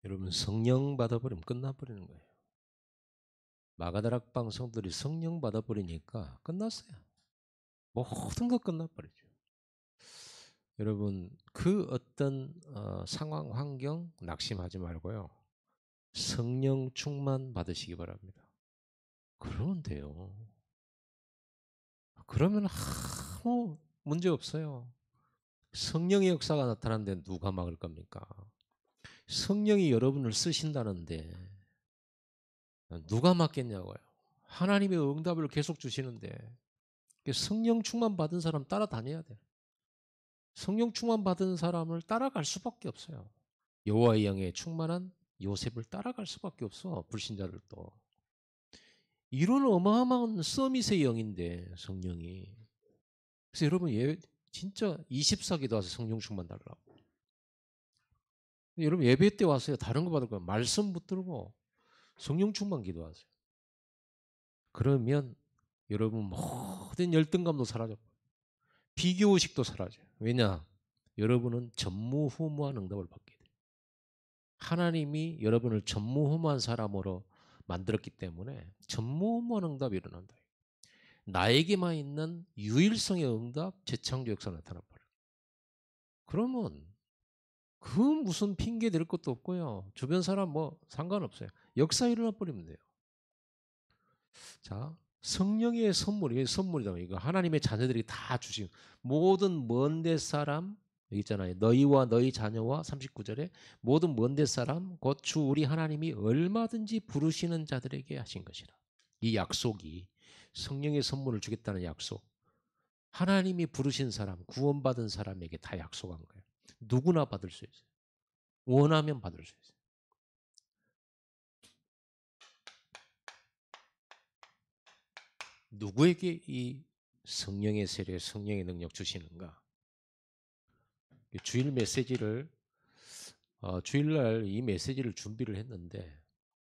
여러분 성령 받아버리면 끝나버리는 거예요. 마가다락방 성도들이 성령 받아버리니까 끝났어요. 모든 거 끝나버리죠. 여러분 그 어떤 상황 환경 낙심하지 말고요. 성령 충만 받으시기 바랍니다. 그러면 돼요. 그러면 아무 문제 없어요. 성령의 역사가 나타나는데 누가 막을 겁니까? 성령이 여러분을 쓰신다는데 누가 막겠냐고요. 하나님의 응답을 계속 주시는데 성령 충만 받은 사람 따라다녀야 돼. 성령 충만 받은 사람을 따라갈 수밖에 없어요. 여호와의 영에 충만한 요셉을 따라갈 수밖에 없어. 불신자들도. 이런 어마어마한 서밋의 영인데 성령이. 그래서 여러분 진짜 24기도 와서 성령 충만 달라고. 여러분 예배 때 와서요. 다른 거 받을 거예요. 말씀 붙들고 성령 충만 기도하세요. 그러면 여러분 모든 열등감도 사라져. 비교의식도 사라져요. 왜냐? 여러분은 전무후무한 응답을 받게 돼요. 하나님이 여러분을 전무후무한 사람으로 만들었기 때문에 전무후무한 응답이 일어난다. 나에게만 있는 유일성의 응답, 재창조 역사 나타나버려요. 그러면 그 무슨 핑계 댈 것도 없고요. 주변 사람 뭐 상관없어요. 역사 일어나 버리면 돼요. 자, 성령의 선물이 선물이다. 이거 하나님의 자녀들이 다 주신 모든 먼데 사람 여기 있잖아요. 너희와 너희 자녀와 39절에 모든 먼데 사람 곧 주 우리 하나님이 얼마든지 부르시는 자들에게 하신 것이라. 이 약속이 성령의 선물을 주겠다는 약속. 하나님이 부르신 사람, 구원받은 사람에게 다 약속한 거예요. 누구나 받을 수 있어요. 원하면 받을 수 있어요. 누구에게 이 성령의 세례, 성령의 능력 주시는가? 주일 메시지를 주일날 이 메시지를 준비를 했는데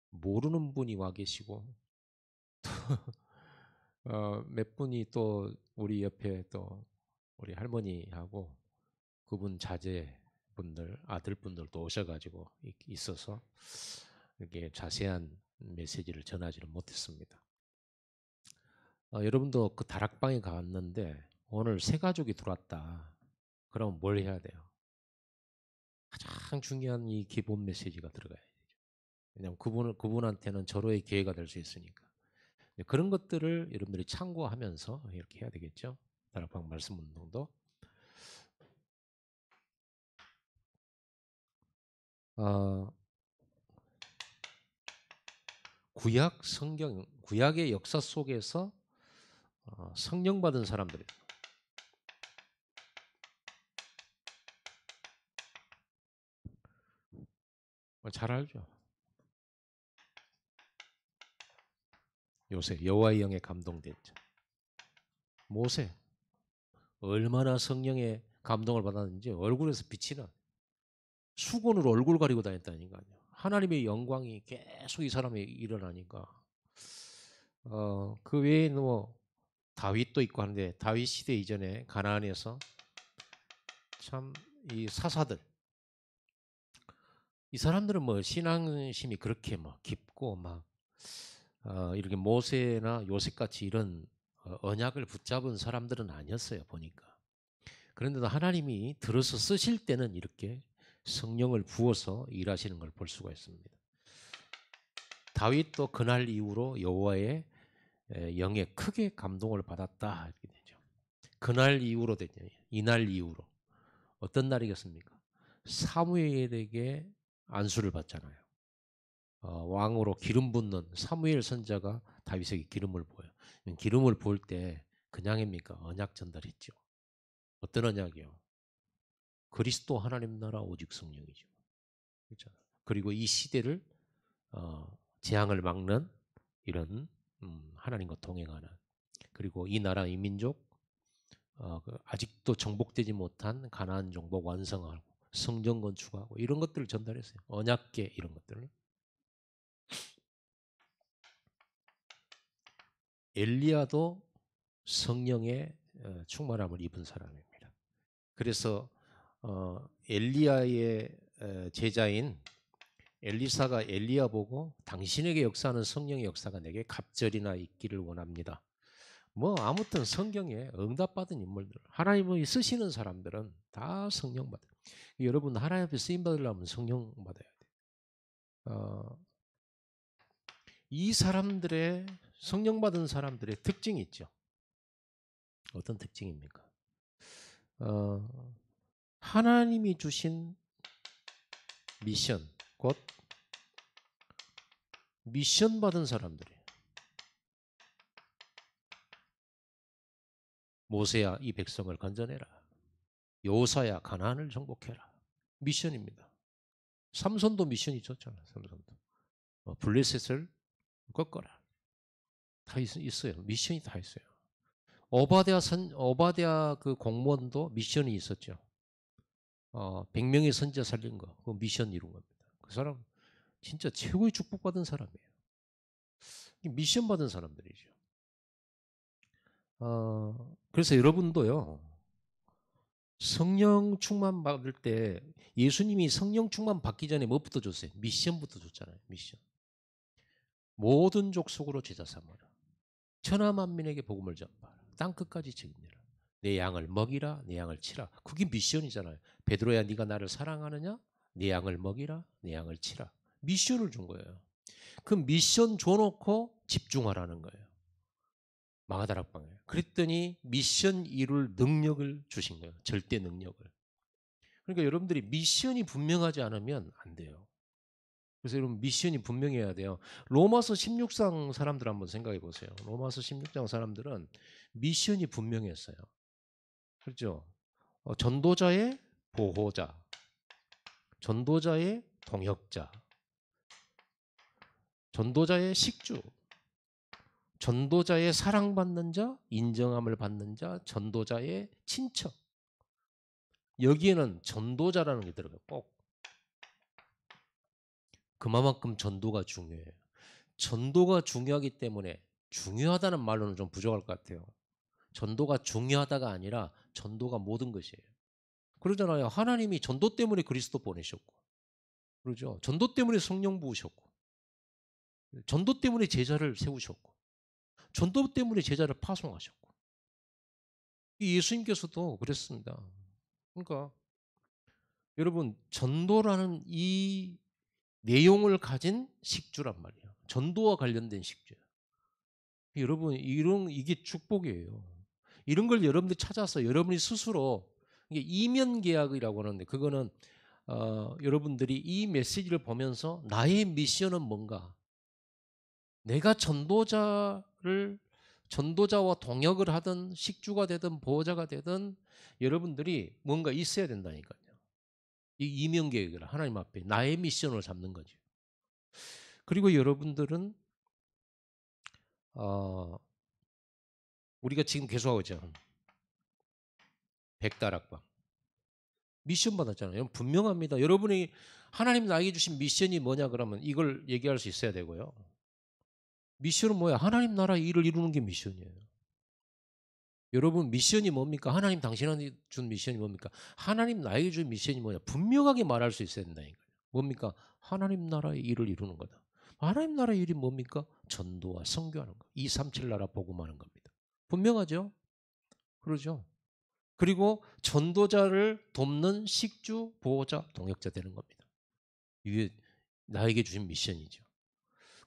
모르는 분이 와 계시고 몇 분이 또 우리 옆에 또 우리 할머니하고 그분 자제분들 아들분들도 오셔가지고 있어서 이렇게 자세한 메시지를 전하지를 못했습니다. 여러분도 그 다락방에 갔는데 오늘 새 가족이 들어왔다. 그럼 뭘 해야 돼요? 가장 중요한 이 기본 메시지가 들어가야 되죠. 왜냐하면 그분한테는 절호의 기회가 될 수 있으니까. 그런 것들을 여러분들이 참고하면서 이렇게 해야 되겠죠. 다락방 말씀 운동도. 구약 성경, 구약의 역사 속에서 성령 받은 사람들이 잘 알죠. 요새 여호와의 영에 감동된 자. 모세 얼마나 성령의 감동을 받았는지 얼굴에서 빛이 나. 수건으로 얼굴 가리고 다녔다니까요. 하나님의 영광이 계속 이 사람에 일어나니까. 그 외에 뭐 다윗도 있고 하는데 다윗 시대 이전에 가나안에서 참 이 사사들 이 사람들은 뭐 신앙심이 그렇게 막 깊고 막 이렇게 모세나 요셉같이 이런 언약을 붙잡은 사람들은 아니었어요 보니까. 그런데도 하나님이 들어서 쓰실 때는 이렇게 성령을 부어서 일하시는 걸 볼 수가 있습니다. 다윗도 그날 이후로 여호와의 영에 크게 감동을 받았다 이렇게 되죠. 그날 이후로 되죠. 이날 이후로 어떤 날이겠습니까? 사무엘에게 안수를 받잖아요. 왕으로 기름 붓는 사무엘 선자가 다윗에게 기름을 부어요. 기름을 부을 때 그냥입니까? 언약 전달했죠. 어떤 언약이요? 그리스도 하나님 나라 오직 성령이죠. 그렇죠? 그리고 이 시대를 재앙을 막는 이런 하나님과 동행하는 그리고 이 나라 이 민족 아직도 정복되지 못한 가나안 정복 완성하고 성전 건축하고 이런 것들을 전달했어요. 언약계 이런 것들을. 엘리야도 성령의 충만함을 입은 사람입니다. 그래서 엘리야의 제자인 엘리사가 엘리야 보고 당신에게 역사하는 성령의 역사가 내게 갑절이나 있기를 원합니다. 뭐 아무튼 성경에 응답받은 인물들, 하나님이 쓰시는 사람들은 다 성령 받아요. 여러분 하나님 앞에 쓰임 받으려면 성령 받아야 돼요. 이 사람들의 성령 받은 사람들의 특징이 있죠. 어떤 특징입니까? 하나님이 주신 미션, 곧 미션 받은 사람들이에요. 모세야 이 백성을 건져내라. 여호사야 가나안을 정복해라. 미션입니다. 삼손도 미션이 줬잖아요. 삼손도 블레셋을 꺾어라. 다 있어요. 미션이 다 있어요. 오바댜 그 공무원도 미션이 있었죠. 100명의 선지자 살린 거, 그 미션 이룬 겁니다. 그 사람 진짜 최고의 축복받은 사람이에요. 미션 받은 사람들이죠. 그래서 여러분도요, 성령 충만 받을 때 예수님이 성령 충만 받기 전에 뭐부터 줬어요? 미션부터 줬잖아요. 미션. 모든 족속으로 제자 삼아라. 천하 만민에게 복음을 전파하라. 땅 끝까지 책임내라. 내 양을 먹이라. 내 양을 치라. 그게 미션이잖아요. 베드로야 네가 나를 사랑하느냐? 내 양을 먹이라. 내 양을 치라. 미션을 준 거예요. 그 미션 줘놓고 집중하라는 거예요. 마가다락방에. 그랬더니 미션 이룰 능력을 주신 거예요. 절대 능력을. 그러니까 여러분들이 미션이 분명하지 않으면 안 돼요. 그래서 여러분 미션이 분명해야 돼요. 로마서 16장 사람들 한번 생각해 보세요. 로마서 16장 사람들은 미션이 분명했어요. 그렇죠? 전도자의 보호자, 전도자의 동역자, 전도자의 식주, 전도자의 사랑받는 자, 인정함을 받는 자, 전도자의 친척. 여기에는 전도자라는 게 들어가요. 꼭. 그만큼 전도가 중요해요. 전도가 중요하기 때문에 중요하다는 말로는 좀 부족할 것 같아요. 전도가 중요하다가 아니라 전도가 모든 것이에요. 그러잖아요. 하나님이 전도 때문에 그리스도 보내셨고, 그러죠. 전도 때문에 성령 부으셨고, 전도 때문에 제자를 세우셨고, 전도 때문에 제자를 파송하셨고. 예수님께서도 그랬습니다. 그러니까 여러분 전도라는 이 내용을 가진 식주란 말이에요. 전도와 관련된 식주예요. 여러분 이게 축복이에요. 이런 걸 여러분들이 찾아서 여러분이 스스로 이게 이면 계약이라고 하는데 그거는 여러분들이 이 메시지를 보면서 나의 미션은 뭔가 내가 전도자와 동역을 하든 식주가 되든 보호자가 되든 여러분들이 뭔가 있어야 된다니까요. 이 이면 계획을 하나님 앞에 나의 미션을 잡는 거죠. 그리고 여러분들은 우리가 지금 계속하고 있죠. 백다락방. 미션 받았잖아요. 분명합니다. 여러분이 하나님 나에게 주신 미션이 뭐냐 그러면 이걸 얘기할 수 있어야 되고요. 미션은 뭐야? 하나님 나라 일을 이루는 게 미션이에요. 여러분 미션이 뭡니까? 하나님 당신한테 준 미션이 뭡니까? 하나님 나에게 준 미션이 뭐냐? 분명하게 말할 수 있어야 된다니까요. 뭡니까? 하나님 나라의 일을 이루는 거다. 하나님 나라의 일이 뭡니까? 전도와 선교하는 거. 237 나라 복음하는 겁니다. 분명하죠? 그러죠? 그리고 전도자를 돕는 식주, 보호자, 동역자 되는 겁니다. 이게 나에게 주신 미션이죠.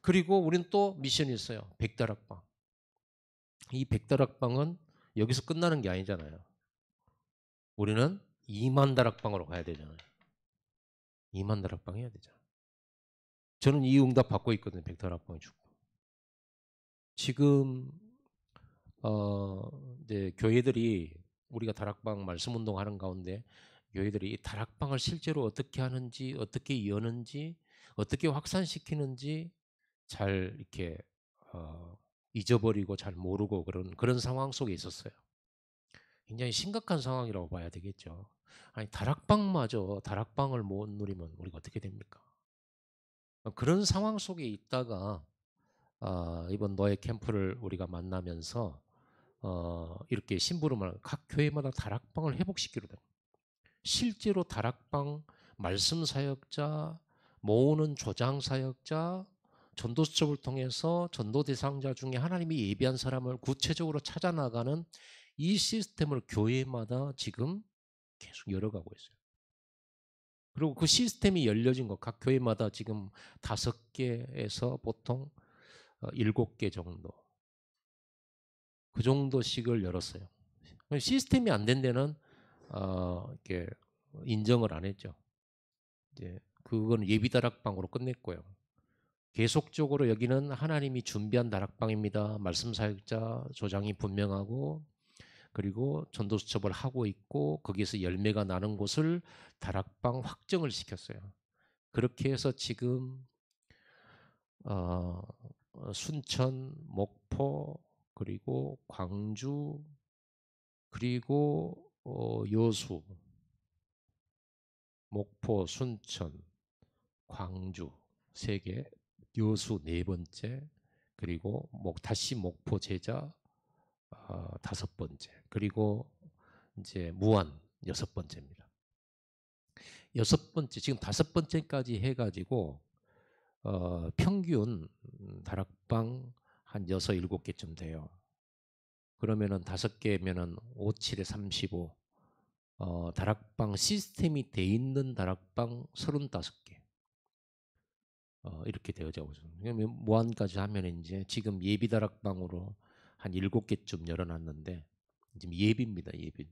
그리고 우리는 또 미션이 있어요. 백다락방. 이 백다락방은 여기서 끝나는 게 아니잖아요. 우리는 2만 다락방으로 가야 되잖아요. 2만 다락방 해야 되잖아요. 저는 이 응답 받고 있거든요. 백다락방에 주고. 지금 이제 교회들이 우리가 다락방 말씀 운동하는 가운데 교회들이 이 다락방을 실제로 어떻게 하는지, 어떻게 여는지, 어떻게 확산시키는지 잘 이렇게 잊어버리고 잘 모르고 그런 상황 속에 있었어요. 굉장히 심각한 상황이라고 봐야 되겠죠. 아니 다락방마저 다락방을 못 누리면 우리가 어떻게 됩니까? 그런 상황 속에 있다가 이번 노예 캠프를 우리가 만나면서 이렇게 심부름을 각 교회마다 다락방을 회복시키려 돼요. 실제로 다락방 말씀 사역자 모으는 조장 사역자, 전도 수첩을 통해서 전도 대상자 중에 하나님이 예비한 사람을 구체적으로 찾아 나가는 이 시스템을 교회마다 지금 계속 열어가고 있어요. 그리고 그 시스템이 열려진 거 각 교회마다 지금 5개에서 보통 7개 정도 그 정도씩을 열었어요. 시스템이 안 된 데는 이렇게 인정을 안 했죠. 이제 그건 예비 다락방으로 끝냈고요. 계속적으로 여기는 하나님이 준비한 다락방입니다. 말씀 사역자 조장이 분명하고 그리고 전도 수첩을 하고 있고 거기에서 열매가 나는 곳을 다락방 확정을 시켰어요. 그렇게 해서 지금 순천, 목포 그리고 광주 그리고 여수, 목포, 순천, 광주 3개, 여수 4번째, 그리고 다시 목포 제자 5번째, 그리고 이제 무안 6번째입니다. 6번째 지금 5번째까지 해가지고 평균 다락방 한 6, 7개쯤 돼요. 그러면은 5개면은 5, 7에 35. 다락방 시스템이 돼 있는 다락방 35개. 이렇게 되어져 있습니다. 무안까지 하면 이제 지금 예비 다락방으로 한 7개쯤 열어놨는데 지금 예비입니다. 예비.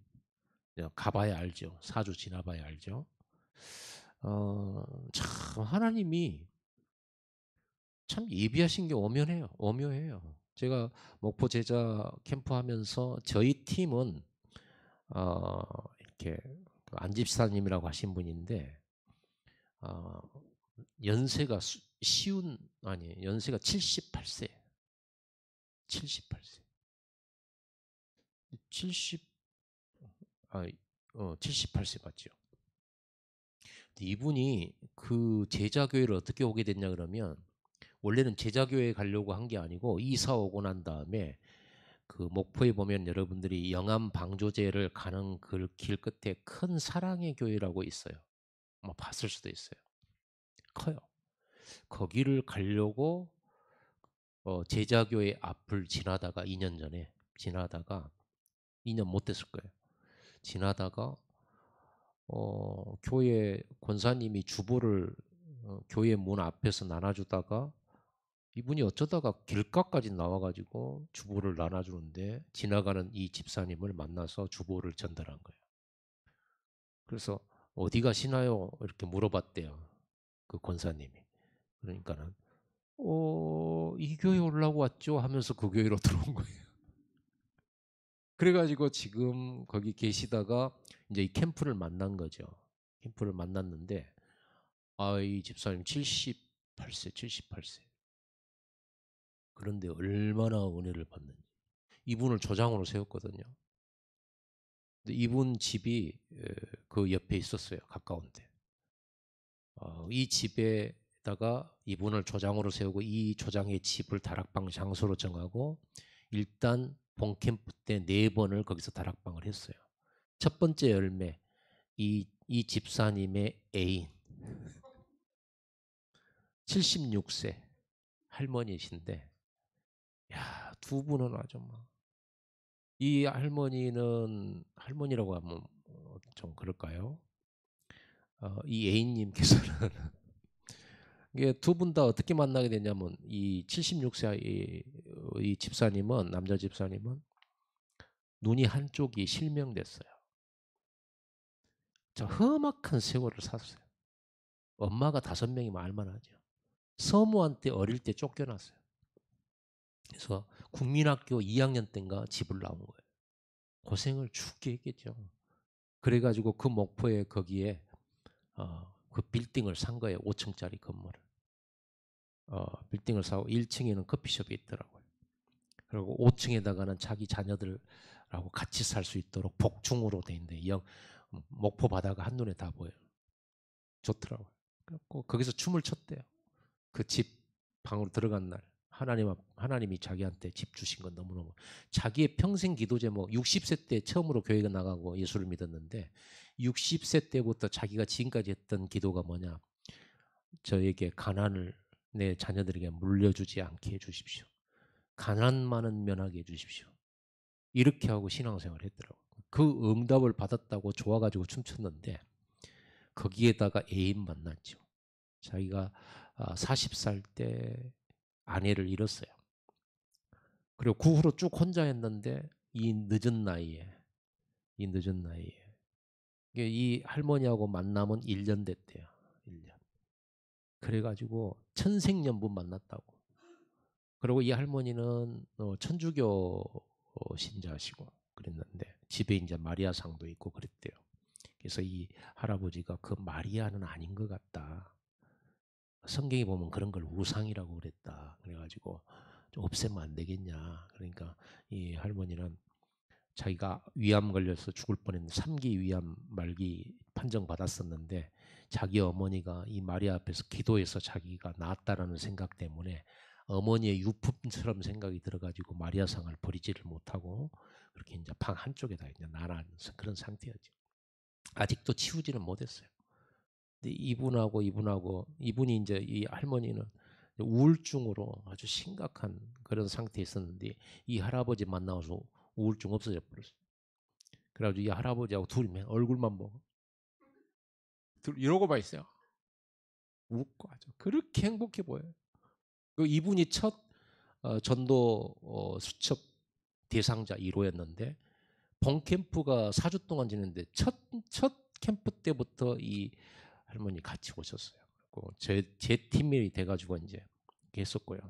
가봐야 알죠. 4주 지나봐야 알죠. 참 하나님이 참 예비하신 게 오묘해요. 오묘해요. 제가 목포 제자 캠프 하면서 저희 팀은 이렇게 안집사님이라고 하신 분인데 연세가 연세가 78세. 78세. 78세 맞죠? 이분이 그 제자교회를 어떻게 오게 됐냐 그러면 원래는 제자교회에 가려고 한 게 아니고 이사 오고 난 다음에 그 목포에 보면 여러분들이 영암 방조제를 가는 그 길 끝에 큰 사랑의 교회라고 있어요. 아마 봤을 수도 있어요. 커요. 거기를 가려고 제자교회 앞을 지나다가 2년 전에 지나다가 2년 못 됐을 거예요. 지나다가 교회 권사님이 주보를 교회 문 앞에서 나눠주다가 이분이 어쩌다가 길가까지 나와가지고 주보를 나눠주는데 지나가는 이 집사님을 만나서 주보를 전달한 거예요. 그래서 어디 가시나요? 이렇게 물어봤대요. 그 권사님이. 그러니까는 이 교회 오려고 왔죠 하면서 그 교회로 들어온 거예요. 그래가지고 지금 거기 계시다가 이제 이 캠프를 만난 거죠. 캠프를 만났는데 이 집사님 78세, 78세. 그런데 얼마나 은혜를 받는지. 이분을 조장으로 세웠거든요. 근데 이분 집이 그 옆에 있었어요. 가까운데. 이 집에다가 이분을 조장으로 세우고 이 조장의 집을 다락방 장소로 정하고 일단 본캠프 때 4번을 거기서 다락방을 했어요. 첫 번째 열매 이 집사님의 애인 76세 할머니이신데 야, 2분은 아주 이 할머니는 할머니라고 하면 좀 그럴까요? 이 애인님께서는 이게 2분 다 어떻게 만나게 되냐면 이 76세 이 집사님은 남자 집사님은 눈이 한쪽이 실명됐어요. 저 험악한 세월을 살았어요. 엄마가 5명이면 알만하죠. 서무한테 어릴 때 쫓겨났어요. 그래서 국민학교 2학년 때인가 집을 나온 거예요. 고생을 죽게 했겠죠. 그래가지고 그 목포에 거기에 그 빌딩을 산 거예요. 5층짜리 건물을. 빌딩을 사고 1층에는 커피숍이 있더라고요. 그리고 5층에다가는 자기 자녀들하고 같이 살 수 있도록 복층으로 돼 있는데 목포 바다가 한눈에 다 보여요. 좋더라고요. 그래서 거기서 춤을 췄대요. 그 집 방으로 들어간 날 하나님이 자기한테 집 주신 건 너무너무 자기의 평생 기도 제목 60세 때 처음으로 교회가 나가고 예수를 믿었는데 60세 때부터 자기가 지금까지 했던 기도가 뭐냐 저에게 가난을 내 자녀들에게 물려주지 않게 해주십시오. 가난만은 면하게 해주십시오. 이렇게 하고 신앙생활을 했더라고요. 그 응답을 받았다고 좋아가지고 춤췄는데 거기에다가 애인 만났죠. 자기가 40살 때 아내를 잃었어요. 그리고 그 후로 쭉 혼자 했는데 이 늦은 나이에 이 할머니하고 만남은 1년 됐대요. 1년. 그래가지고 천생연분 만났다고. 그리고 이 할머니는 천주교 신자시고 그랬는데 집에 이제 마리아상도 있고 그랬대요. 그래서 이 할아버지가 그 마리아는 아닌 것 같다. 성경에 보면 그런 걸 우상이라고 그랬다. 그래가지고 좀 없애면 안 되겠냐. 그러니까 이 할머니는 자기가 위암 걸려서 죽을 뻔했는데 3기 위암 말기 판정 받았었는데 자기 어머니가 이 마리아 앞에서 기도해서 자기가 나았다라는 생각 때문에 어머니의 유품처럼 생각이 들어가지고 마리아상을 버리지를 못하고 그렇게 이제 방 한쪽에다 이제 놔놓은 그런 상태였죠. 아직도 치우지는 못했어요. 근데 이분이 이제 이 할머니는 우울증으로 아주 심각한 그런 상태에 있었는데 이 할아버지 만나서 우울증 없어져 버렸어요. 그래가지고 이 할아버지하고 둘이 얼굴만 보고 이러고만 있어요. 웃고 아주 그렇게 행복해 보여요. 이분이 첫 전도 수첩 대상자 1호였는데 본 캠프가 4주 동안 지냈는데 첫 캠프 때부터 이 할머니 같이 오셨어요. 제 팀이 돼가지고 이제 했었고요.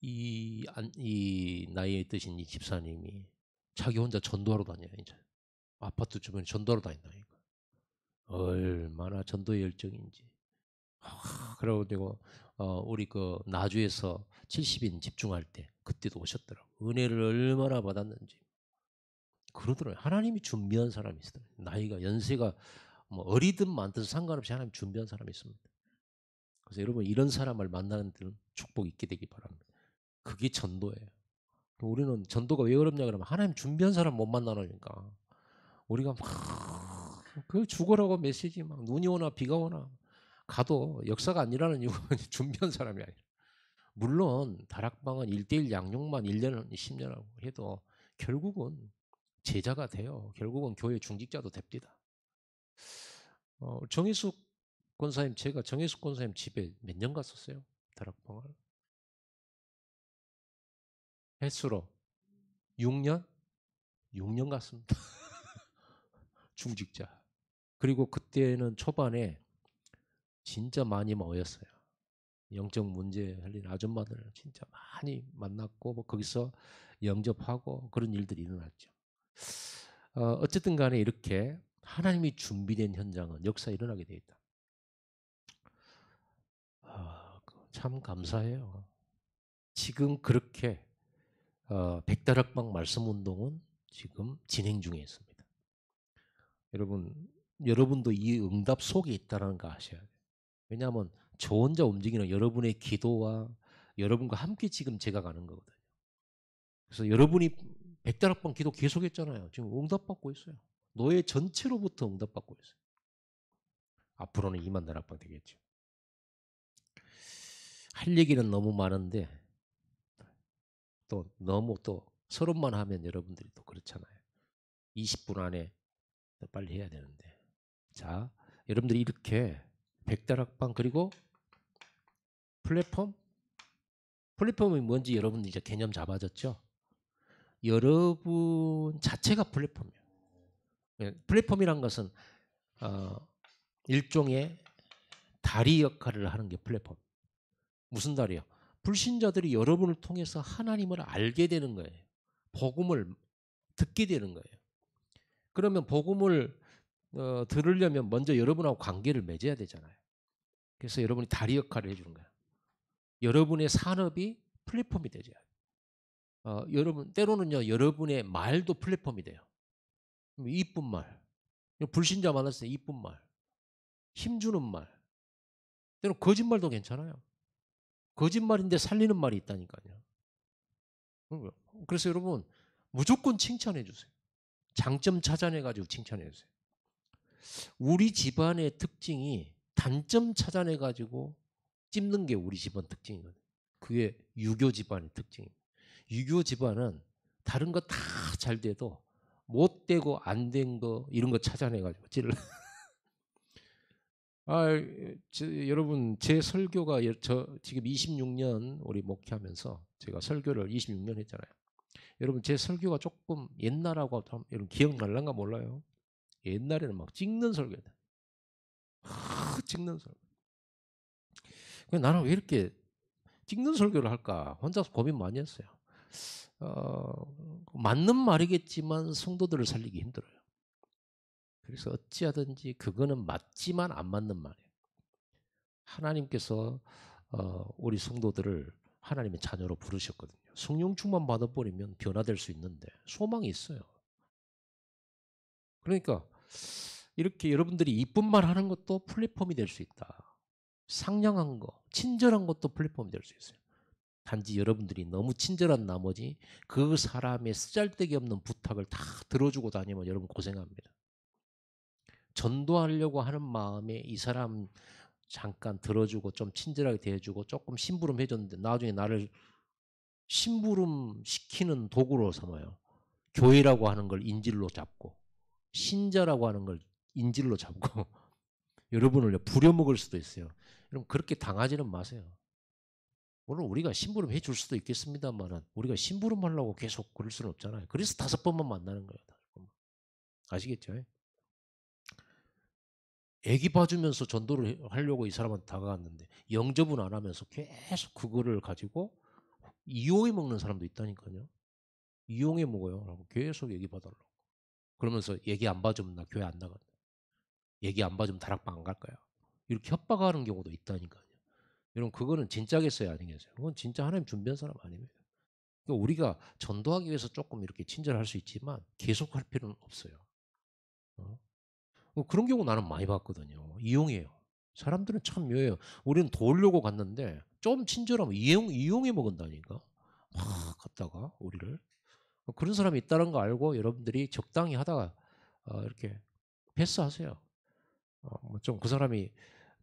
이 나이에 드신 이 집사님이 자기 혼자 전도하러 다녀요. 이제 아파트 주변에 전도하러 다닌다니까. 얼마나 전도 열정인지. 그러고 우리 그 나주에서 70인 집중할 때 그때도 오셨더라고. 은혜를 얼마나 받았는지. 그러더라고요. 하나님이 준비한 사람이 있어요. 나이가 연세가 뭐 어리든 많든 상관없이 하나님 준비한 사람이 있습니다. 그래서 여러분 이런 사람을 만나는 데는 축복 있게 되기 바랍니다. 그게 전도예요. 우리는 전도가 왜 어렵냐 그러면 하나님 준비한 사람 못 만나니까 우리가 막 그 죽으라고 메시지 막 눈이 오나 비가 오나 가도 역사가 안 일어나는 이유가 준비한 사람이 아니라 물론 다락방은 1대1 양육만 1년 10년 하고 해도 결국은 제자가 돼요. 결국은 교회 중직자도 됩니다. 정혜숙 권사님 제가 정혜숙 권사님 집에 몇 년 갔었어요? 다락방을 횟수로 6년? 6년 갔습니다. 중직자. 그리고 그때는 초반에 진짜 많이 모였어요. 영적 문제 할린 아줌마들 진짜 많이 만났고 뭐 거기서 영접하고 그런 일들이 일어났죠. 어쨌든 간에 이렇게 하나님이 준비된 현장은 역사에 일어나게 되어 있다. 참 감사해요. 지금 그렇게 백다락방 말씀운동은 지금 진행 중에 있습니다. 여러분도 이 응답 속에 있다는 거 아셔야 돼요. 왜냐하면 저 혼자 움직이는 여러분의 기도와 여러분과 함께 지금 제가 가는 거거든요. 그래서 여러분이 백다락방 기도 계속했잖아요. 지금 응답받고 있어요. 노예 전체로부터 응답받고 있어요. 앞으로는 2만 다락방 되겠죠. 할 얘기는 너무 많은데 또 너무 또 서론만 하면 여러분들이 또 그렇잖아요. 20분 안에 빨리 해야 되는데. 자, 여러분들이 이렇게 백다락방 그리고 플랫폼이 뭔지 여러분 이제 개념 잡아졌죠? 여러분 자체가 플랫폼이에요. 플랫폼이란 것은 일종의 다리 역할을 하는 게 플랫폼. 무슨 다리요? 불신자들이 여러분을 통해서 하나님을 알게 되는 거예요. 복음을 듣게 되는 거예요. 그러면 복음을 들으려면 먼저 여러분하고 관계를 맺어야 되잖아요. 그래서 여러분이 다리 역할을 해주는 거예요. 여러분의 산업이 플랫폼이 되죠. 여러분 때로는요 여러분의 말도 플랫폼이 돼요. 이쁜 말, 불신자 만났을 때 이쁜 말, 힘주는 말, 때로는 거짓말도 괜찮아요. 거짓말인데 살리는 말이 있다니까요. 그래서 여러분 무조건 칭찬해 주세요. 장점 찾아내 가지고 칭찬해 주세요. 우리 집안의 특징이 단점 찾아내 가지고 찝는 게 우리 집안 특징이거든요. 그게 유교 집안의 특징입니다. 유교 집안은 다른 거 다 잘 돼도 못 되고 안 된 거 이런 거 찾아내 가지고 찔러. 여러분 제 설교가 저 지금 26년 우리 목회하면서 제가 설교를 26년 했잖아요. 여러분 제 설교가 조금 옛날하고 여러분 기억날란가 몰라요. 옛날에는 막 찍는 설교다. 찍는 설교. 나는 왜 이렇게 찍는 설교를 할까? 혼자서 고민 많이 했어요. 맞는 말이겠지만 성도들을 살리기 힘들어요. 그래서 어찌하든지 그거는 맞지만 안 맞는 말이에요. 하나님께서 우리 성도들을 하나님의 자녀로 부르셨거든요. 성령 충만 받아버리면 변화될 수 있는데 소망이 있어요. 그러니까 이렇게 여러분들이 이쁜 말 하는 것도 플랫폼이 될 수 있다. 상냥한 거, 친절한 것도 플랫폼이 될 수 있어요. 단지 여러분들이 너무 친절한 나머지 그 사람의 쓰잘데기 없는 부탁을 다 들어주고 다니면 여러분 고생합니다. 전도하려고 하는 마음에 이 사람 잠깐 들어주고 좀 친절하게 대해주고 조금 심부름 해줬는데 나중에 나를 심부름 시키는 도구로 삼아요. 교회라고 하는 걸 인질로 잡고 신자라고 하는 걸 인질로 잡고 여러분을 부려먹을 수도 있어요. 여러분 그렇게 당하지는 마세요. 물론 우리가 심부름 해줄 수도 있겠습니다만 우리가 심부름 하려고 계속 그럴 수는 없잖아요. 그래서 5번만 만나는 거예요. 5번만. 아시겠죠? 애기 봐주면서 전도를 하려고 이 사람한테 다가갔는데 영접은 안 하면서 계속 그거를 가지고 이용해 먹는 사람도 있다니까요. 이용해 먹어요. 라고 계속 얘기 봐달라고. 그러면서 얘기 안 봐주면 나 교회 안 나간다. 얘기 안 봐주면 다락방 안 갈 거야. 이렇게 협박하는 경우도 있다니까요. 여러분 그거는 진짜겠어요? 아니겠어요? 그건 진짜 하나님 준비한 사람 아닙니다. 그러니까 우리가 전도하기 위해서 조금 이렇게 친절할 수 있지만 계속 할 필요는 없어요. 그런 경우 나는 많이 봤거든요. 이용해요. 사람들은 참 묘해요. 우리는 도우려고 갔는데 좀 친절하면 이용해 먹은다니까. 막 갔다가 우리를. 그런 사람이 있다는 거 알고 여러분들이 적당히 하다가 이렇게 패스하세요. 좀 그 사람이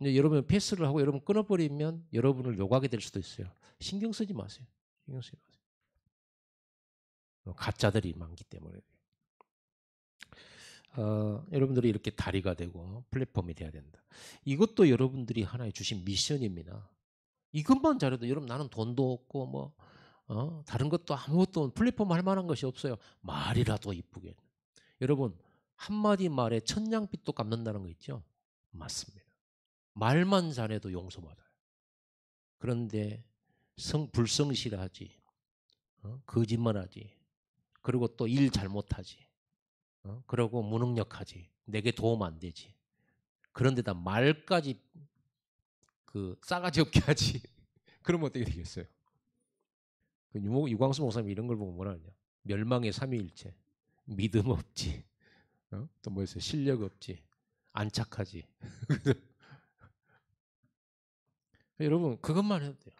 이제 여러분 패스를 하고 여러분 끊어버리면 여러분을 욕하게 될 수도 있어요. 신경 쓰지 마세요. 신경 쓰지 마세요. 가짜들이 많기 때문에. 여러분들이 이렇게 다리가 되고 플랫폼이 돼야 된다. 이것도 여러분들이 하나의 주신 미션입니다. 이것만 잘해도 여러분 나는 돈도 없고 뭐 다른 것도 아무것도 플랫폼 할 만한 것이 없어요. 말이라도 이쁘게. 여러분 한마디 말에 천냥빚도 갚는다는 거 있죠? 맞습니다. 말만 잘해도 용서받아요. 그런데 불성실하지, 거짓말하지, 그리고 또 일 잘못하지, 그리고 무능력하지, 내게 도움 안 되지. 그런데다 말까지 그 싸가지 없게 하지. 그러면 어떻게 되겠어요? 그 유광수 목사님 이런 걸 보고 뭐라 하냐? 멸망의 삼위일체, 믿음 없지, 또 뭐였어요? 실력 없지, 안착하지. 여러분 그것만 해도 돼요.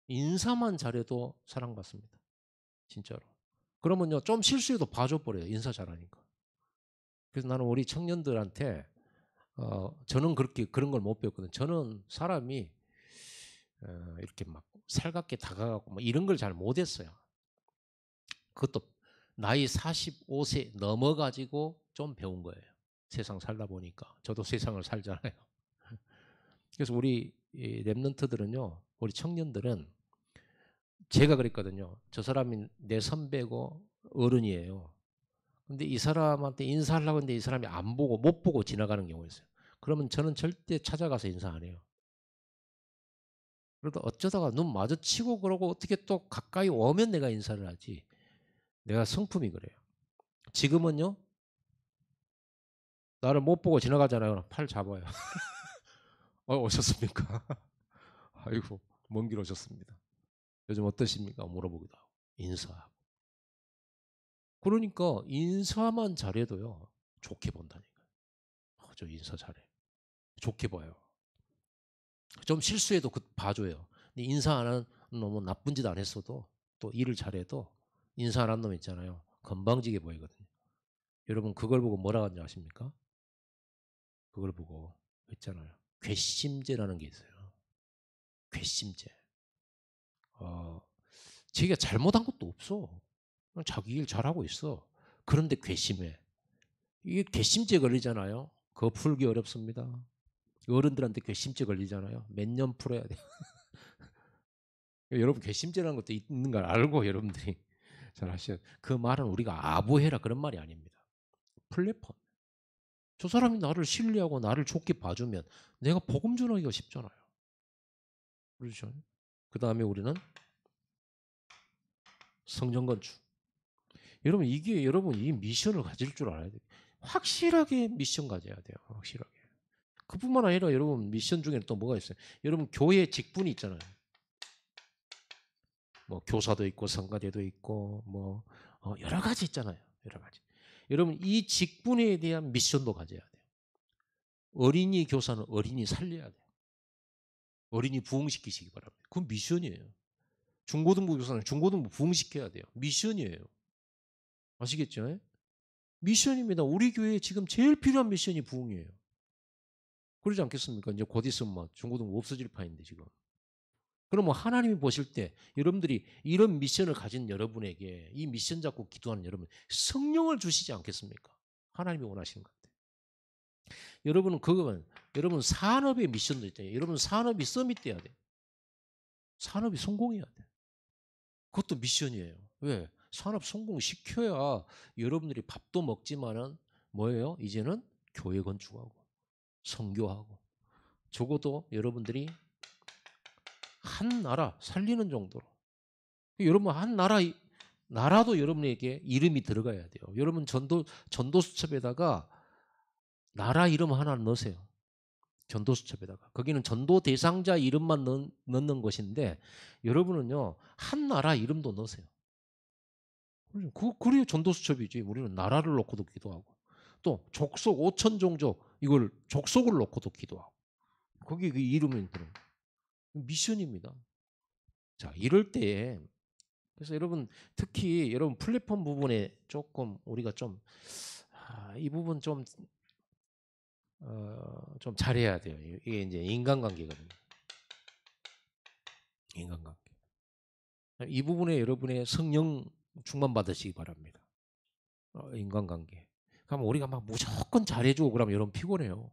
인사만 잘해도 사랑받습니다. 진짜로. 그러면요 좀 실수해도 봐줘 버려요. 인사 잘하니까. 그래서 나는 우리 청년들한테 저는 그렇게 그런 걸 못 배웠거든요. 저는 사람이 이렇게 막 살갑게 다가가고 뭐 이런 걸 잘 못했어요. 그것도 나이 45세 넘어가지고 좀 배운 거예요. 세상 살다 보니까. 저도 세상을 살잖아요. 그래서 우리 랩런트들은요, 우리 청년들은 제가 그랬거든요. 저 사람이 내 선배고 어른이에요. 근데 이 사람한테 인사하려고 했는데 이 사람이 안 보고 못 보고 지나가는 경우가 있어요. 그러면 저는 절대 찾아가서 인사 안 해요. 그러다 어쩌다가 눈 마주치고 그러고 어떻게 또 가까이 오면 내가 인사를 하지. 내가 성품이 그래요. 지금은요. 나를 못 보고 지나가잖아요. 팔 잡아요. 오셨습니까? 아이고 먼 길 오셨습니다. 요즘 어떠십니까? 물어보기도 하고 인사하고. 그러니까 인사만 잘해도요. 좋게 본다니까요. 저 인사 잘해. 좋게 봐요. 좀 실수해도 봐줘요. 근데 인사 안 하는 놈은 나쁜 짓 안 했어도 또 일을 잘해도 인사 안 한 놈 있잖아요. 건방지게 보이거든요. 여러분 그걸 보고 뭐라 하는지 아십니까? 그걸 보고 있잖아요. 괘씸죄라는 게 있어요. 괘씸죄. 자기가 잘못한 것도 없어. 자기 일 잘하고 있어. 그런데 괘씸해. 이게 괘씸죄 걸리잖아요. 그거 풀기 어렵습니다. 어른들한테 괘씸죄 걸리잖아요. 몇 년 풀어야 돼요. 여러분 괘씸죄라는 것도 있는 걸 알고 여러분들이 잘 하셔야 돼요. 그 말은 우리가 아부해라 그런 말이 아닙니다. 플랫폼. 저 사람이 나를 신뢰하고 나를 좋게 봐주면 내가 복음 전하기가 쉽잖아요. 그렇죠? 그 다음에 우리는 성전 건축. 여러분 이게 여러분 이 미션을 가질 줄 알아야 돼요. 확실하게 미션 가져야 돼요. 확실하게. 그뿐만 아니라 여러분 미션 중에는 또 뭐가 있어요? 여러분 교회 직분이 있잖아요. 뭐 교사도 있고 성가대도 있고 뭐 여러 가지 있잖아요. 여러 가지. 여러분 이 직분에 대한 미션도 가져야 돼요. 어린이 교사는 어린이 살려야 돼요. 어린이 부흥시키시기 바랍니다. 그건 미션이에요. 중고등부 교사는 중고등부 부흥시켜야 돼요. 미션이에요. 아시겠죠? 미션입니다. 우리 교회에 지금 제일 필요한 미션이 부흥이에요. 그러지 않겠습니까? 이제 곧 있으면 막 중고등부 없어질 판인데 지금. 그러면 하나님이 보실 때 여러분들이 이런 미션을 가진 여러분에게 이 미션 잡고 기도하는 여러분 성령을 주시지 않겠습니까? 하나님이 원하시는 것 같아요. 여러분은 그거는 여러분 산업의 미션도 있잖아요. 여러분 산업이 서밋돼야 돼요. 산업이 성공해야 돼요. 그것도 미션이에요. 왜? 산업 성공시켜야 여러분들이 밥도 먹지만은 뭐예요? 이제는 교회 건축하고 선교하고 적어도 여러분들이 한 나라 살리는 정도로 여러분 한 나라도 여러분에게 이름이 들어가야 돼요. 여러분 전도수첩에다가 나라 이름 하나 넣으세요. 전도수첩에다가 거기는 전도 대상자 이름만 넣는 것인데 여러분은요 한 나라 이름도 넣으세요. 그래야 전도수첩이지. 우리는 나라를 놓고도 기도하고 또 족속 5천 종족 이걸 족속을 놓고도 기도하고 거기 그 이름이 들어요. 미션입니다. 자 이럴 때에 그래서 여러분 특히 여러분 플랫폼 부분에 조금 우리가 좀 이 부분 좀 잘해야 돼요. 이게 이제 인간관계거든요. 인간관계. 이 부분에 여러분의 성령 충만 받으시기 바랍니다. 인간관계. 그러면 우리가 막 무조건 잘해주고 그러면 여러분 피곤해요.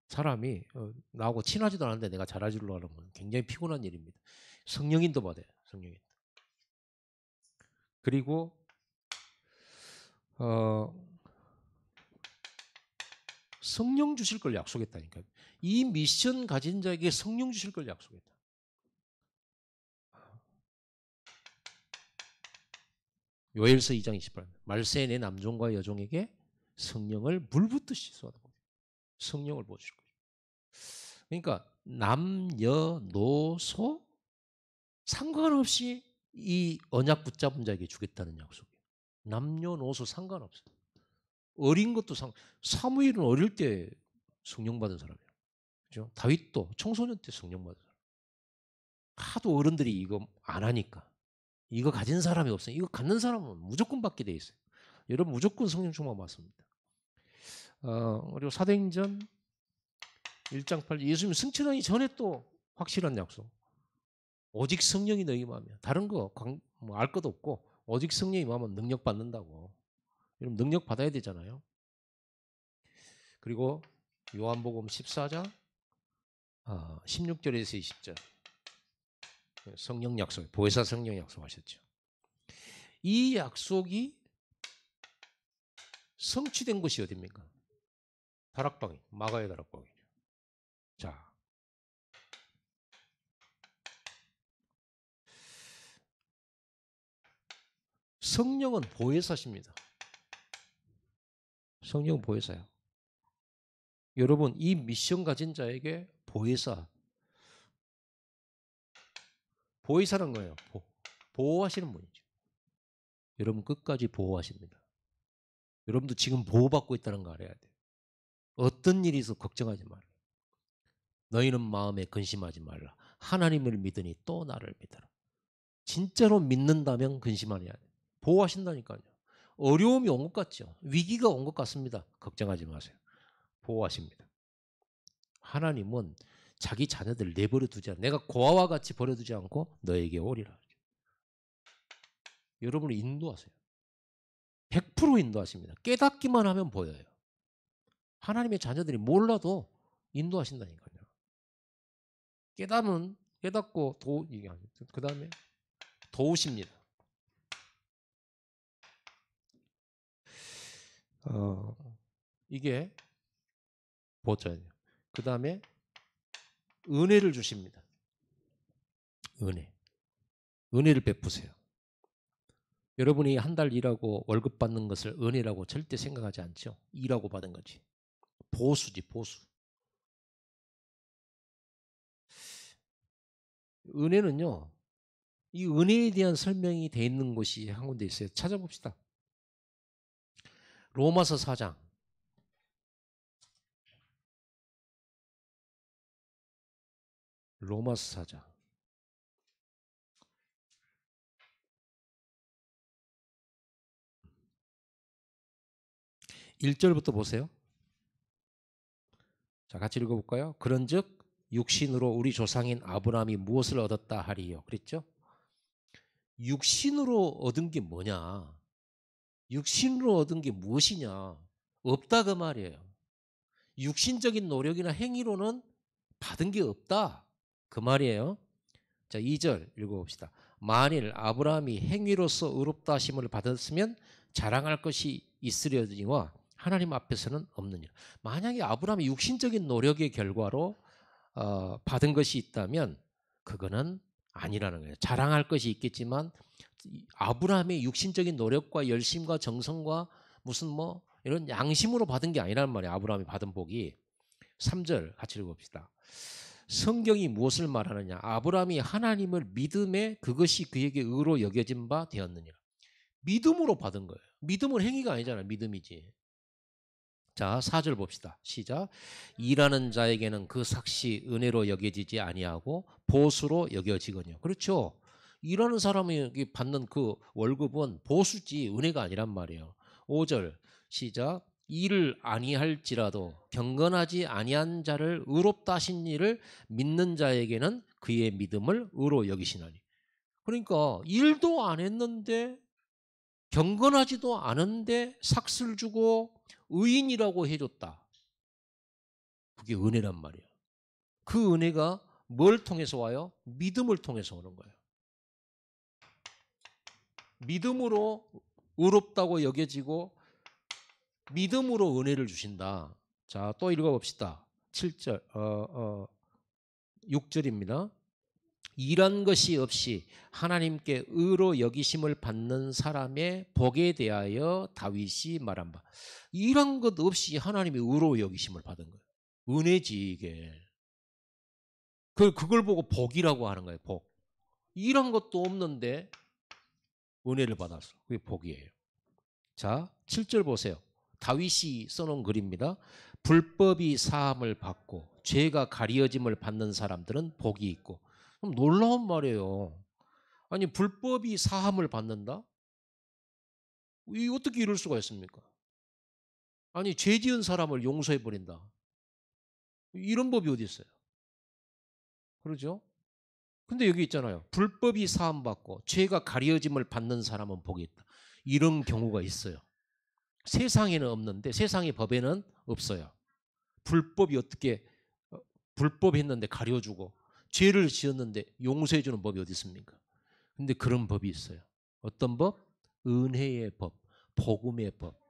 사람이 나하고 친하지도 않은데 내가 잘해주려고 하는 건 굉장히 피곤한 일입니다. 성령인도 받아요. 성령인. 그리고 성령 주실 걸 약속했다니까요. 이 미션 가진 자에게 성령 주실 걸 약속했다. 요엘서 2장 28절 말세 내 남종과 여종에게 성령을 물붓듯이 쏟아부어 성령을 부어주실 거예요. 그러니까 남여노소 상관없이 이 언약 붙잡은 자에게 주겠다는 약속이에요. 남녀노소 상관없어요. 어린 것도 사무엘은 어릴 때 성령 받은 사람이에요. 그죠? 다윗도 청소년 때 성령 받은 사람. 하도 어른들이 이거 안 하니까 이거 가진 사람이 없어요. 이거 갖는 사람은 무조건 받게 돼 있어요. 여러분 무조건 성령 충만 받습니다. 그리고 사도행전 1장 8절 예수님 승천하기 전에 또 확실한 약속. 오직 성령이 너희 임하면 다른 거 뭐 알 것도 없고 오직 성령이 임하면 능력 받는다고. 여러분 능력 받아야 되잖아요. 그리고 요한복음 14장 16절에서 20절 성령 약속, 보혜사 성령 약속하셨죠. 이 약속이 성취된 곳이 어디입니까? 다락방이 마가의 다락방이죠. 자, 성령은 보혜사십니다. 성령은 보혜사야. 여러분 이 미션 가진 자에게 보혜사는 거예요. 보호하시는 분이죠. 여러분 끝까지 보호하십니다. 여러분도 지금 보호받고 있다는 거 알아야 돼요. 어떤 일이 있어 걱정하지 말라. 너희는 마음에 근심하지 말라. 하나님을 믿으니 또 나를 믿어라. 진짜로 믿는다면 근심 안 해야 돼요. 보호하신다니까요. 어려움이 온 것 같죠. 위기가 온 것 같습니다. 걱정하지 마세요. 보호하십니다. 하나님은 자기 자녀들을 내버려 두지 않아. 내가 고아와 같이 버려두지 않고 너에게 오리라. 여러분을 인도하세요. 100% 인도하십니다. 깨닫기만 하면 보여요. 하나님의 자녀들이 몰라도 인도하신다니까요. 깨닫고 그 다음에 도우십니다. 이게 보전이에요. 그 다음에 은혜를 주십니다. 은혜를 베푸세요. 여러분이 한 달 일하고 월급 받는 것을 은혜라고 절대 생각하지 않죠. 일하고 받은 거지. 보수지, 보수. 은혜는요, 이 은혜에 대한 설명이 돼 있는 곳이 한 군데 있어요. 찾아봅시다. 로마서 4장. 로마서 4장. 1절부터 보세요. 자, 같이 읽어볼까요? 그런즉 육신으로 우리 조상인 아브라함이 무엇을 얻었다 하리요. 그랬죠? 육신으로 얻은 게 뭐냐? 육신으로 얻은 게 무엇이냐? 없다 그 말이에요. 육신적인 노력이나 행위로는 받은 게 없다 그 말이에요. 자, 2절 읽어봅시다. 만일 아브라함이 행위로서 의롭다 하심을 받았으면 자랑할 것이 있으려니와 하나님 앞에서는 없느니라. 만약에 아브라함이 육신적인 노력의 결과로 받은 것이 있다면 그거는 아니라는 거예요. 자랑할 것이 있겠지만 아브라함의 육신적인 노력과 열심과 정성과 무슨 뭐 이런 양심으로 받은 게 아니란 말이에요. 아브라함이 받은 복이. 3절 같이 읽어봅시다. 성경이 무엇을 말하느냐? 아브라함이 하나님을 믿음에 그것이 그에게 의로 여겨진 바 되었느니라. 믿음으로 받은 거예요. 믿음은 행위가 아니잖아요. 믿음이지. 자, 4절 봅시다. 시작. 일하는 자에게는 그 삭시 은혜로 여겨지지 아니하고 보수로 여겨지거든요. 그렇죠. 일하는 사람이 받는 그 월급은 보수지 은혜가 아니란 말이에요. 5절 시작. 일을 아니할지라도 경건하지 아니한 자를 의롭다 하신 이를 믿는 자에게는 그의 믿음을 의로 여기시나니. 그러니까 일도 안 했는데 경건하지도 않은데 삭스를 주고 의인이라고 해줬다. 그게 은혜란 말이에요. 그 은혜가 뭘 통해서 와요? 믿음을 통해서 오는 거예요. 믿음으로 의롭다고 여겨지고 믿음으로 은혜를 주신다. 자, 또 읽어봅시다. 7절, 6절입니다. 일한 것이 없이 하나님께 의로 여기심을 받는 사람의 복에 대하여 다윗이 말한 바. 일한 것 없이 하나님이 의로 여기심을 받은 거예요. 은혜지 이게. 그걸 보고 복이라고 하는 거예요. 복. 일한 것도 없는데 은혜를 받았어. 그게 복이에요. 자, 7절 보세요. 다윗이 써놓은 글입니다. 불법이 사함을 받고 죄가 가리어짐을 받는 사람들은 복이 있고. 그럼 놀라운 말이에요. 아니 불법이 사함을 받는다? 이 어떻게 이럴 수가 있습니까? 아니 죄 지은 사람을 용서해 버린다. 이런 법이 어디 있어요? 그러죠? 근데 여기 있잖아요. 불법이 사함 받고 죄가 가리어짐을 받는 사람은 복이 있다. 이런 경우가 있어요. 세상에는 없는데 세상의 법에는 없어요. 불법이 어떻게 불법했는데 가려주고 죄를 지었는데 용서해주는 법이 어디 있습니까? 근데 그런 법이 있어요. 어떤 법? 은혜의 법, 복음의 법.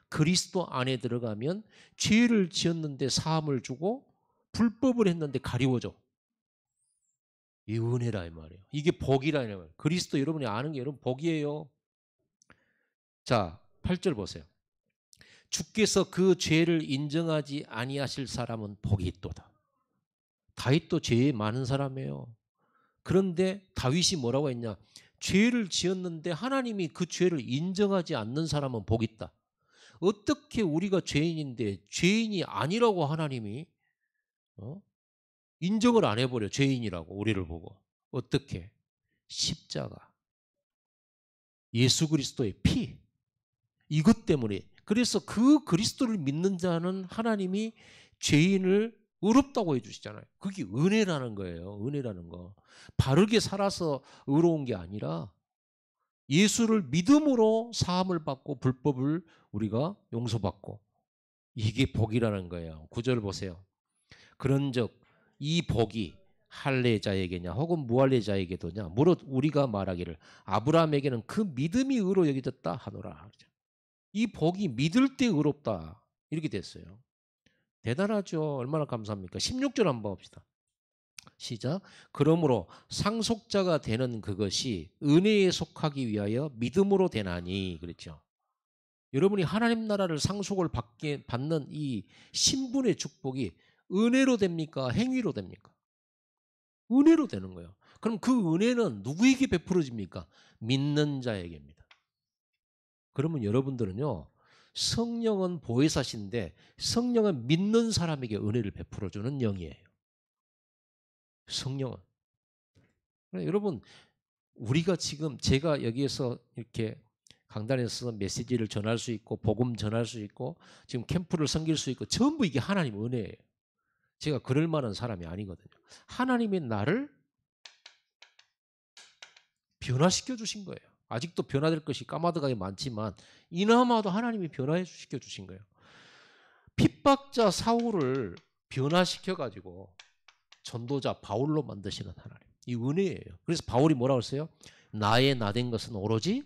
그리스도 안에 들어가면 죄를 지었는데 사함을 주고 불법을 했는데 가리워줘. 이 은혜라 이 말이에요. 이게 복이라 이 말이에요. 그리스도 여러분이 아는 게 여러분 복이에요. 자, 8절 보세요. 주께서 그 죄를 인정하지 아니하실 사람은 복이 있도다. 다윗도 죄 많은 사람이에요. 그런데 다윗이 뭐라고 했냐? 죄를 지었는데 하나님이 그 죄를 인정하지 않는 사람은 복이 있다. 어떻게 우리가 죄인인데 죄인이 아니라고 하나님이 인정을 안 해버려. 죄인이라고 우리를 보고. 어떻게? 십자가. 예수 그리스도의 피. 이것 때문에. 그래서 그 그리스도를 믿는 자는 하나님이 죄인을 의롭다고 해주시잖아요. 그게 은혜라는 거예요. 은혜라는 거. 바르게 살아서 의로운 게 아니라 예수를 믿음으로 사함을 받고 불법을 우리가 용서받고 이게 복이라는 거예요. 9절 보세요. 그런즉 이 복이 할례자에게냐 혹은 무할례자에게도냐 무릇 우리가 말하기를 아브라함에게는 그 믿음이 의로 여겨졌다 하노라. 이 복이 믿을 때 의롭다 이렇게 됐어요. 대단하죠. 얼마나 감사합니까? 16절 한번 봅시다. 시작. 그러므로 상속자가 되는 그것이 은혜에 속하기 위하여 믿음으로 되나니 그랬죠. 여러분이 하나님 나라를 상속을 받는 이 신분의 축복이 은혜로 됩니까? 행위로 됩니까? 은혜로 되는 거예요. 그럼 그 은혜는 누구에게 베풀어집니까? 믿는 자에게입니다. 그러면 여러분들은요. 성령은 보혜사신데 성령은 믿는 사람에게 은혜를 베풀어주는 영이에요. 성령은. 여러분 우리가 지금 제가 여기에서 이렇게 강단에서 메시지를 전할 수 있고 복음 전할 수 있고 지금 캠프를 섬길 수 있고 전부 이게 하나님 은혜예요. 제가 그럴 만한 사람이 아니거든요. 하나님이 나를 변화시켜 주신 거예요. 아직도 변화될 것이 까마득하게 많지만 이나마도 하나님이 변화시켜 주신 거예요. 핍박자 사울을 변화시켜 가지고 전도자 바울로 만드시는 하나님. 이 은혜예요. 그래서 바울이 뭐라고 했어요? 나의 나 된 것은 오로지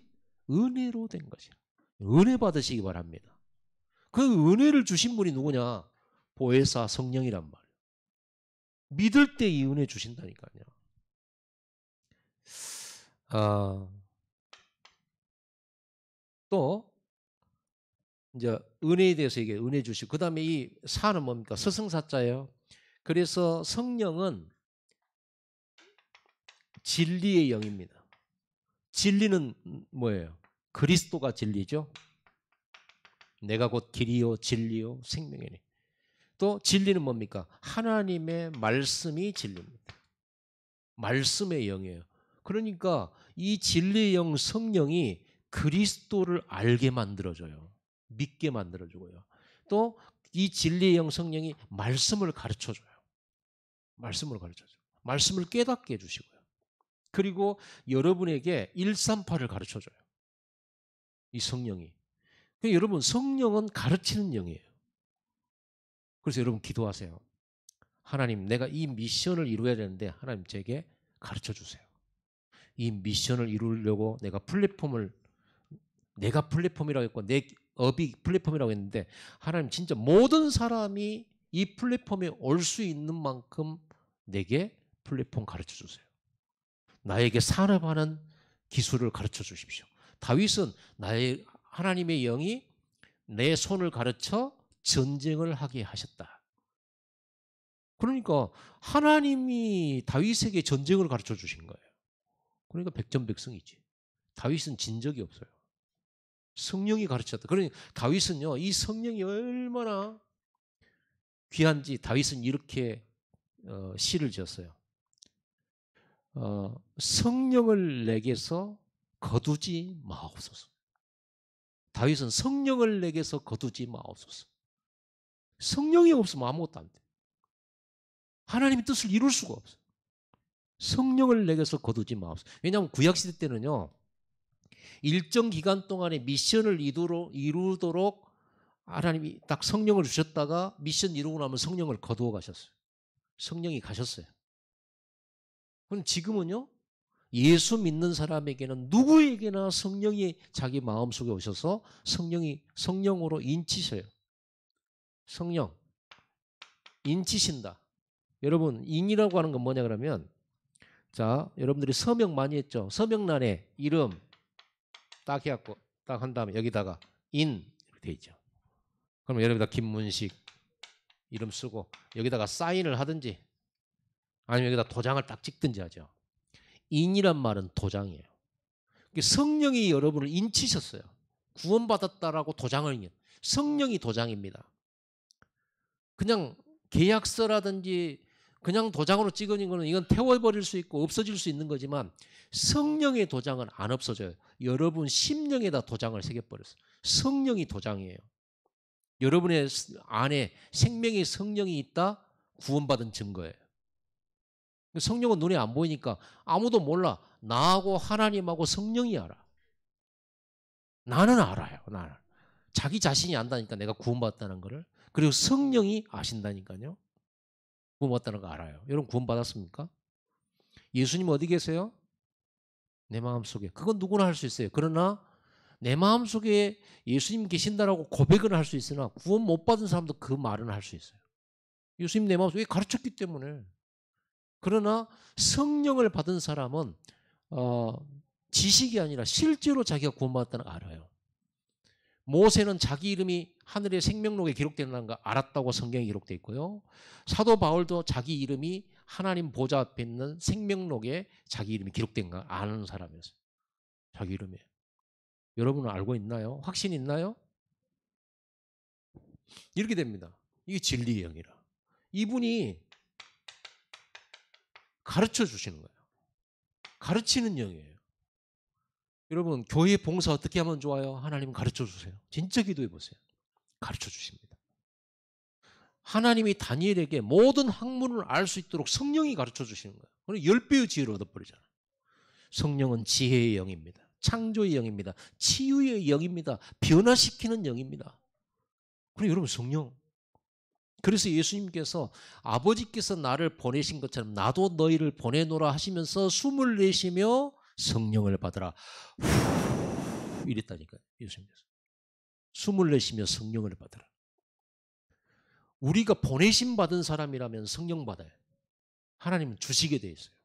은혜로 된 것이야. 은혜 받으시기 바랍니다. 그 은혜를 주신 분이 누구냐? 보혜사 성령이란 말이에요. 믿을 때 이 은혜 주신다니까요. 또 이제 은혜에 대해서 이게 은혜 주시고 그다음에 이 사는 뭡니까? 스승사자예요. 그래서 성령은 진리의 영입니다. 진리는 뭐예요? 그리스도가 진리죠. 내가 곧 길이요 진리요 생명이니. 또 진리는 뭡니까? 하나님의 말씀이 진리입니다. 말씀의 영이에요. 그러니까 이 진리의 영 성령이 그리스도를 알게 만들어줘요. 믿게 만들어주고요. 또 이 진리의 영 성령이 말씀을 가르쳐줘요. 말씀을 가르쳐줘요. 말씀을 깨닫게 해주시고요. 그리고 여러분에게 138을 가르쳐줘요. 이 성령이. 그러니까 여러분 성령은 가르치는 영이에요. 그래서 여러분 기도하세요. 하나님 내가 이 미션을 이루어야 되는데 하나님 제게 가르쳐 주세요. 이 미션을 이루려고 내가 플랫폼이라고 했고 내 업이 플랫폼이라고 했는데 하나님 진짜 모든 사람이 이 플랫폼에 올 수 있는 만큼 내게 플랫폼 가르쳐 주세요. 나에게 산업하는 기술을 가르쳐 주십시오. 다윗은 나의 하나님의 영이 내 손을 가르쳐 전쟁을 하게 하셨다. 그러니까 하나님이 다윗에게 전쟁을 가르쳐 주신 거예요. 그러니까 백전백승이지. 다윗은 진 적이 없어요. 성령이 가르쳤다. 그러니 다윗은요, 이 성령이 얼마나 귀한지 다윗은 이렇게 시를 지었어요. 성령을 내게서 거두지 마옵소서. 다윗은 성령을 내게서 거두지 마옵소서. 성령이 없으면 아무것도 안 돼. 하나님의 뜻을 이룰 수가 없어요. 성령을 내게서 거두지 마옵소서. 왜냐하면 구약시대 때는요. 일정 기간 동안에 미션을 이루도록 하나님이 딱 성령을 주셨다가 미션 이루고 나면 성령을 거두어 가셨어요. 성령이 가셨어요. 그럼 지금은요. 예수 믿는 사람에게는 누구에게나 성령이 자기 마음속에 오셔서 성령으로 인치셔요. 성령 인치신다. 여러분 인이라고 하는 건 뭐냐 그러면 자 여러분들이 서명 많이 했죠. 서명란에 이름 딱 해갖고 딱 한 다음에 여기다가 인 이렇게 돼 있죠. 그럼 여기다 김문식 이름 쓰고 여기다가 사인을 하든지 아니면 여기다 도장을 딱 찍든지 하죠. 인이란 말은 도장이에요. 성령이 여러분을 인치셨어요. 구원받았다라고 도장을 성령이 도장입니다. 그냥 계약서라든지 그냥 도장으로 찍은 거는 이건 태워버릴 수 있고 없어질 수 있는 거지만 성령의 도장은 안 없어져요. 여러분 심령에다 도장을 새겨버렸어요. 성령이 도장이에요. 여러분의 안에 생명의 성령이 있다. 구원받은 증거예요. 성령은 눈에 안 보이니까 아무도 몰라. 나하고 하나님하고 성령이 알아. 나는 알아요. 나는. 자기 자신이 안다니까 내가 구원받았다는 거를. 그리고 성령이 아신다니까요. 구원받았다는 거 알아요. 여러분 구원받았습니까? 예수님 어디 계세요? 내 마음속에. 그건 누구나 할 수 있어요. 그러나 내 마음속에 예수님 계신다라고 고백은 할 수 있으나 구원 못 받은 사람도 그 말은 할 수 있어요. 예수님 내 마음속에 가르쳤기 때문에. 그러나 성령을 받은 사람은 지식이 아니라 실제로 자기가 구원받았다는 걸 알아요. 모세는 자기 이름이 하늘의 생명록에 기록되는 거 알았다고 성경에 기록되어 있고요. 사도 바울도 자기 이름이 하나님 보좌 앞에 있는 생명록에 자기 이름이 기록된 거 아는 사람이었어요. 자기 이름이. 여러분은 알고 있나요? 확신이 있나요? 이렇게 됩니다. 이게 진리의 영이라. 이분이 가르쳐 주시는 거예요. 가르치는 영이에요. 여러분 교회 봉사 어떻게 하면 좋아요? 하나님 가르쳐 주세요. 진짜 기도해 보세요. 가르쳐 주십니다. 하나님이 다니엘에게 모든 학문을 알 수 있도록 성령이 가르쳐 주시는 거예요. 그럼 10배의 지혜를 얻어버리잖아요. 성령은 지혜의 영입니다. 창조의 영입니다. 치유의 영입니다. 변화시키는 영입니다. 그럼 여러분 성령. 그래서 예수님께서 아버지께서 나를 보내신 것처럼 나도 너희를 보내노라 하시면서 숨을 내쉬며 성령을 받으라. 후, 이랬다니까요. 예수님께서. 숨을 내쉬며 성령을 받으라. 우리가 보내심 받은 사람이라면 성령 받아요. 하나님은 주시게 돼 있어요.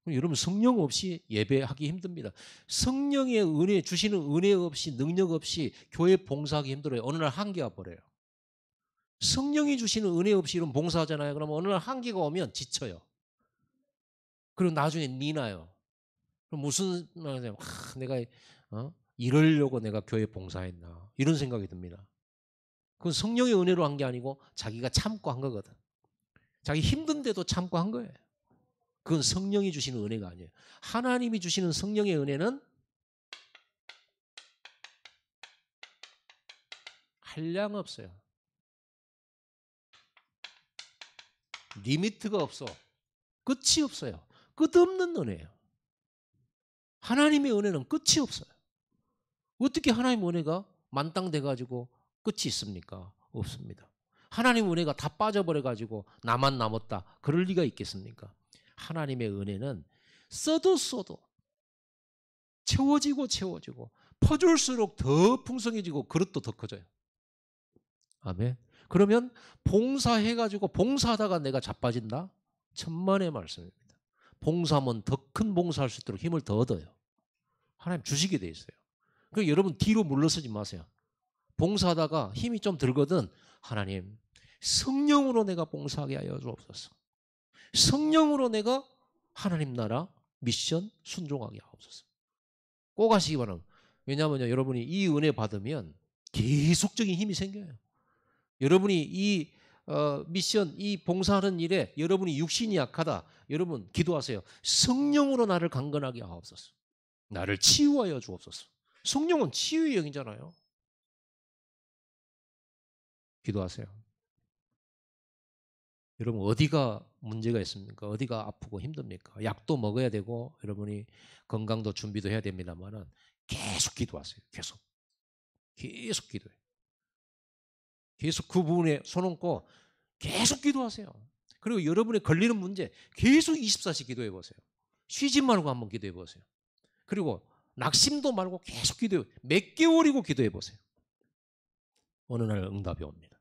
여러분 성령 없이 예배하기 힘듭니다. 성령의 은혜 주시는 은혜 없이 능력 없이 교회 봉사하기 힘들어요. 어느 날 한계가 버려요. 성령이 주시는 은혜 없이 이런 봉사하잖아요. 그러면 어느 날 한계가 오면 지쳐요. 그리고 나중에 니나요. 그럼 무슨 말이냐면 내가 이러려고 내가 교회 봉사했나 이런 생각이 듭니다. 그건 성령의 은혜로 한 게 아니고 자기가 참고 한 거거든. 자기 힘든데도 참고 한 거예요. 그건 성령이 주시는 은혜가 아니에요. 하나님이 주시는 성령의 은혜는 한량 없어요. 리미트가 없어. 끝이 없어요. 끝없는 은혜예요. 하나님의 은혜는 끝이 없어요. 어떻게 하나님의 은혜가 만땅돼가지고 끝이 있습니까? 없습니다. 하나님의 은혜가 다 빠져버려가지고 나만 남았다. 그럴 리가 있겠습니까? 하나님의 은혜는 써도 채워지고 퍼줄수록 더 풍성해지고 그릇도 더 커져요. 아멘. 그러면 봉사해가지고 봉사하다가 내가 자빠진다? 천만의 말씀입니다. 봉사하면 더 큰 봉사할 수 있도록 힘을 더 얻어요. 하나님 주시게 돼 있어요. 그러니까 여러분 뒤로 물러서지 마세요. 봉사하다가 힘이 좀 들거든. 하나님 성령으로 내가 봉사하게 하여 주옵소서. 성령으로 내가 하나님 나라 미션 순종하게 하옵소서. 꼭 하시기 바랍니다. 왜냐하면 여러분이 이 은혜 받으면 계속적인 힘이 생겨요. 여러분이 이 미션, 이 봉사하는 일에 여러분이 육신이 약하다. 여러분 기도하세요. 성령으로 나를 강건하게 하옵소서. 나를 치유하여 주옵소서. 성령은 치유의 영이잖아요. 기도하세요. 여러분 어디가 문제가 있습니까? 어디가 아프고 힘듭니까? 약도 먹어야 되고 여러분이 건강도 준비도 해야 됩니다만 계속 기도하세요. 계속 기도해요. 계속 그 부분에 손 얹고 계속 기도하세요. 그리고 여러분의 걸리는 문제 계속 24시 기도해 보세요. 쉬지 말고 한번 기도해 보세요. 그리고 낙심도 말고 계속 기도해 보세요. 몇 개월이고 기도해 보세요. 어느 날 응답이 옵니다.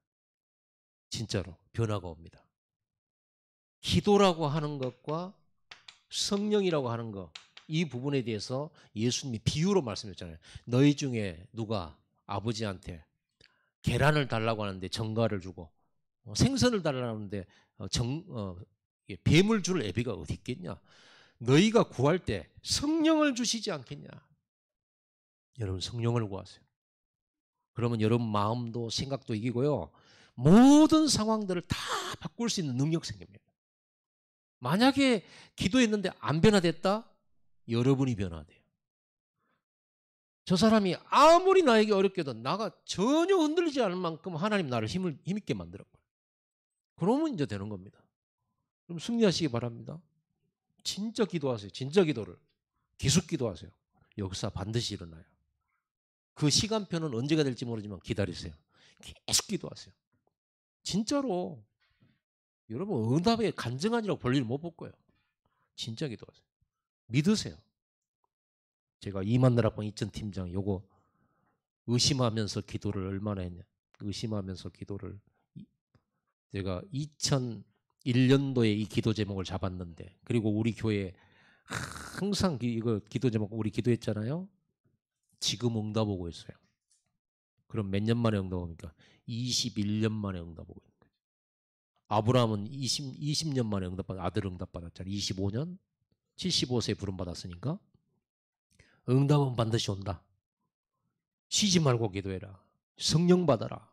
진짜로 변화가 옵니다. 기도라고 하는 것과 성령이라고 하는 것, 이 부분에 대해서 예수님이 비유로 말씀했잖아요. 너희 중에 누가 아버지한테 계란을 달라고 하는데 정갈을 주고 생선을 달라고 하는데 뱀을 줄 애비가 어디 있겠냐. 너희가 구할 때 성령을 주시지 않겠냐. 여러분 성령을 구하세요. 그러면 여러분 마음도 생각도 이기고요. 모든 상황들을 다 바꿀 수 있는 능력 생깁니다. 만약에 기도했는데 안 변화됐다? 여러분이 변화돼요. 저 사람이 아무리 나에게 어렵게도 나가 전혀 흔들리지 않을 만큼 하나님 나를 힘있게 만들었고요. 그러면 이제 되는 겁니다. 그럼 승리하시기 바랍니다. 진짜 기도하세요. 진짜 기도를. 기습 기도하세요. 역사 반드시 일어나요. 그 시간표는 언제가 될지 모르지만 기다리세요. 계속 기도하세요. 진짜로. 여러분 응답에 간증하니라고 볼일 못 볼 거예요. 진짜 기도하세요. 믿으세요. 제가 이만나락방 이전 팀장 요거 의심하면서 기도를 얼마나 했냐. 의심하면서 기도를 제가 2001년도에 이 기도 제목을 잡았는데, 그리고 우리 교회 항상 이거 기도 제목 우리 기도했잖아요. 지금 응답 오고 있어요. 그럼 몇 년 만에 응답 옵니까? 21년 만에 응답 오고 있는 거예요. 아브라함은 20년 만에 아들 응답 받았잖아요. 25년? 75세에 부름 받았으니까 응답은 반드시 온다. 쉬지 말고 기도해라. 성령 받아라.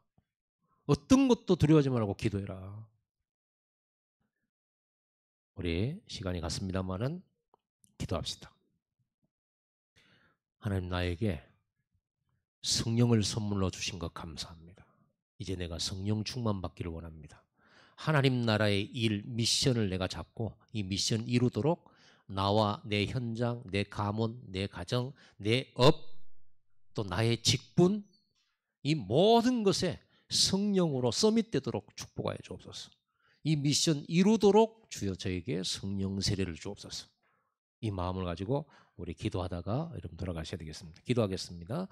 어떤 것도 두려워하지 말고 기도해라. 우리 시간이 갔습니다만은 기도합시다. 하나님, 나에게 성령을 선물로 주신 것 감사합니다. 이제 내가 성령 충만 받기를 원합니다. 하나님 나라의 일, 미션을 내가 잡고 이 미션 이루도록 나와 내 현장, 내 가문, 내 가정, 내 업, 또 나의 직분, 이 모든 것에 성령으로 서밋되도록 축복하여 주옵소서. 이 미션 이루도록 주여 저에게 성령 세례를 주옵소서. 이 마음을 가지고 우리 기도하다가 여러분 돌아가셔야 되겠습니다. 기도하겠습니다.